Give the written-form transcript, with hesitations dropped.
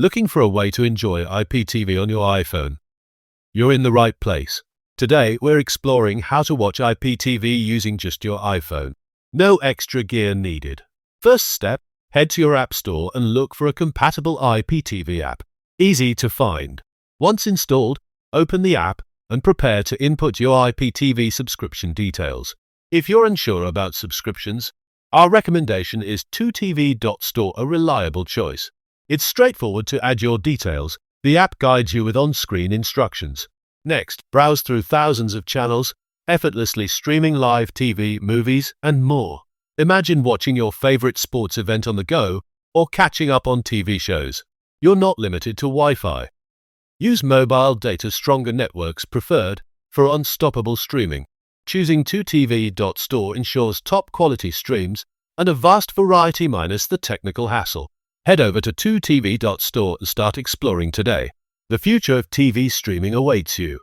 Looking for a way to enjoy IPTV on your iPhone? You're in the right place. Today, we're exploring how to watch IPTV using just your iPhone. No extra gear needed. First step, head to your App Store and look for a compatible IPTV app. Easy to find. Once installed, open the app and prepare to input your IPTV subscription details. If you're unsure about subscriptions, our recommendation is 2tv.store, a reliable choice. It's straightforward to add your details. The app guides you with on-screen instructions. Next, browse through thousands of channels, effortlessly streaming live TV, movies, and more. Imagine watching your favorite sports event on the go or catching up on TV shows. You're not limited to Wi-Fi. Use mobile data, stronger networks preferred for unstoppable streaming. Choosing 2tv.store ensures top-quality streams and a vast variety minus the technical hassle. Head over to 2tv.store and start exploring today. The future of TV streaming awaits you.